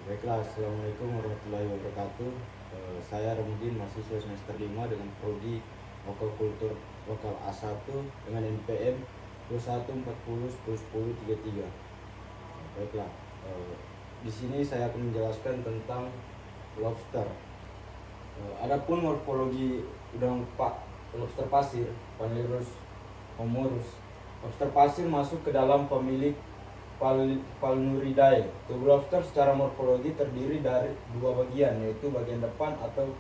Baiklah, Assalamualaikum warahmatullahi wabarakatuh. Saya Ramudin, mahasiswa semester 5 dengan prodi Aquacultur Lokal A1 dengan NPM 2140101033. Baiklah, di sini saya akan menjelaskan tentang lobster. Adapun morfologi udang lobster pasir, Panurus homorus. Lobster pasir masuk ke dalam famili Palnuridae. Tubuh lobster secara morfologi terdiri dari dua bagian, yaitu bagian depan atau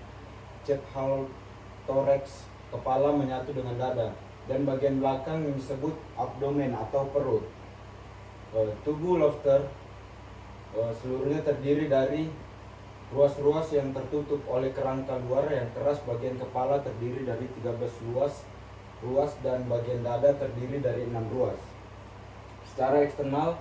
cephalothorax, kepala menyatu dengan dada, dan bagian belakang yang disebut abdomen atau perut. Tubuh lobster seluruhnya terdiri dari ruas-ruas yang tertutup oleh kerangka luar yang keras. Bagian kepala terdiri dari 13 ruas dan bagian dada terdiri dari 6 ruas. Secara eksternal,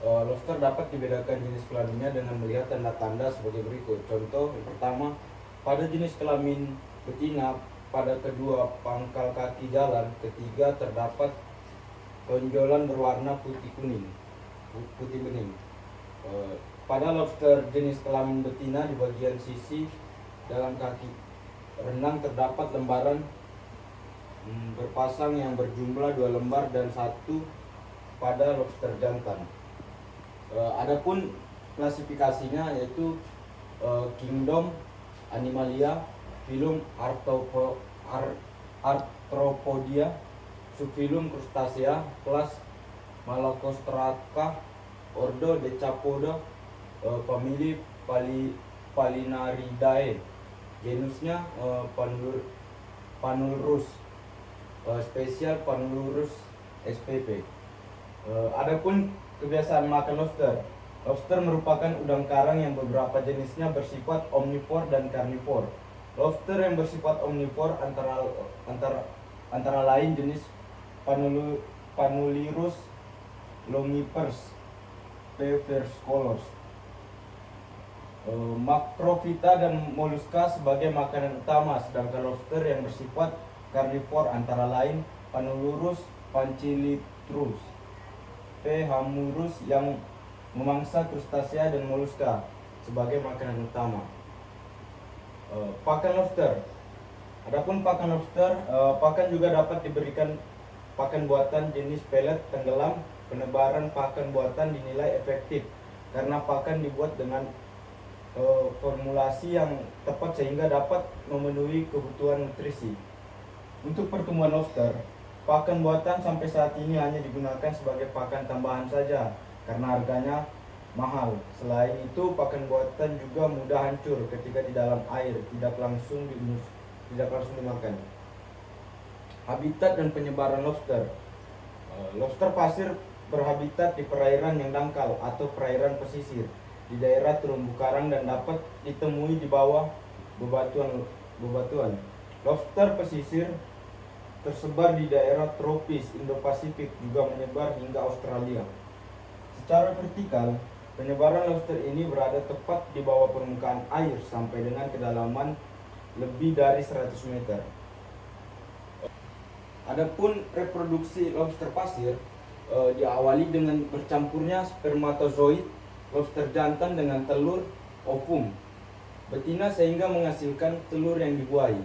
lobster dapat dibedakan jenis kelaminnya dengan melihat tanda-tanda sebagai berikut. Contoh yang pertama, pada jenis kelamin betina, pada kedua pangkal kaki jalan, ketiga terdapat tonjolan berwarna putih bening. Pada lobster jenis kelamin betina, di bagian sisi dalam kaki renang terdapat lembaran berpasang yang berjumlah 2 lembar dan 1 pada lobster jantan. Adapun klasifikasinya yaitu Kingdom Animalia, Phylum Arthropodia, Subphylum Crustacea, kelas Malacostraca, Ordo Decapoda, famili Palinaridae, genusnya Panurus, spesial Panurus spp. Adapun kebiasaan makan lobster. Lobster merupakan udang karang yang beberapa jenisnya bersifat omnivor dan karnivor. Lobster yang bersifat omnivor antara lain jenis Panulirus longipers, P. versicolors, Macrophyta dan moluska sebagai makanan utama, sedangkan lobster yang bersifat karnivor antara lain Panulurus pancilitrus, P. hamurus yang memangsa krustasea dan moluska sebagai makanan utama. Pakan lobster. Adapun pakan lobster, pakan juga dapat diberikan pakan buatan jenis pelet tenggelam. Penebaran pakan buatan dinilai efektif karena pakan dibuat dengan formulasi yang tepat sehingga dapat memenuhi kebutuhan nutrisi. Untuk pertumbuhan lobster, pakan buatan sampai saat ini hanya digunakan sebagai pakan tambahan saja karena harganya mahal. Selain itu, pakan buatan juga mudah hancur ketika di dalam air, tidak langsung dimakan. Habitat dan penyebaran lobster. Lobster pasir berhabitat di perairan yang dangkal atau perairan pesisir di daerah terumbu karang dan dapat ditemui di bawah bebatuan. Lobster pesisir tersebar di daerah tropis Indo-Pasifik, juga menyebar hingga Australia. Secara vertikal, penyebaran lobster ini berada tepat di bawah permukaan air sampai dengan kedalaman lebih dari 100 meter. Adapun reproduksi lobster pasir diawali dengan bercampurnya spermatozoid lobster jantan dengan telur ovum betina sehingga menghasilkan telur yang dibuahi.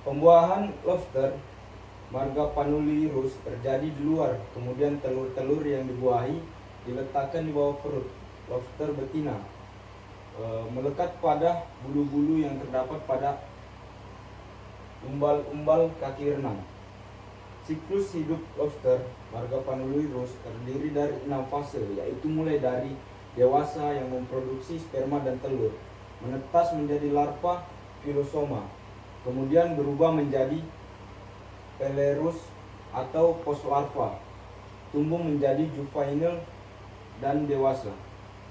Pembuahan lobster marga Panulirus terjadi di luar, kemudian telur-telur yang dibuahi diletakkan di bawah perut lobster betina, melekat pada bulu-bulu yang terdapat pada umbal-umbal kaki renang. Siklus hidup lobster marga Panulirus terdiri dari 6 fase, yaitu mulai dari dewasa yang memproduksi sperma dan telur, menetas menjadi larva filosoma, kemudian berubah menjadi pelerus atau postlarva, tumbuh menjadi juvenile dan dewasa.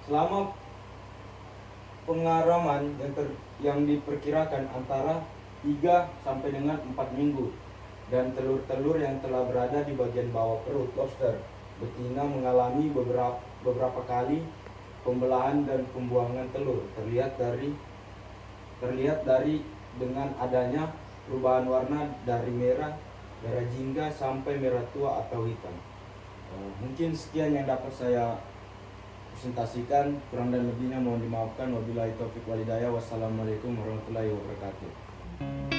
Selama pengaraman yang diperkirakan antara 3 sampai dengan 4 minggu, dan telur-telur yang telah berada di bagian bawah perut lobster betina mengalami beberapa kali pembelahan dan pembuangan telur. Terlihat dari dengan adanya perubahan warna dari merah jingga sampai merah tua atau hitam. Mungkin sekian yang dapat saya presentasikan. Kurang dan lebihnya mohon dimaafkan. Wabillahi taufik walhidayah. Wassalamualaikum warahmatullahi wabarakatuh.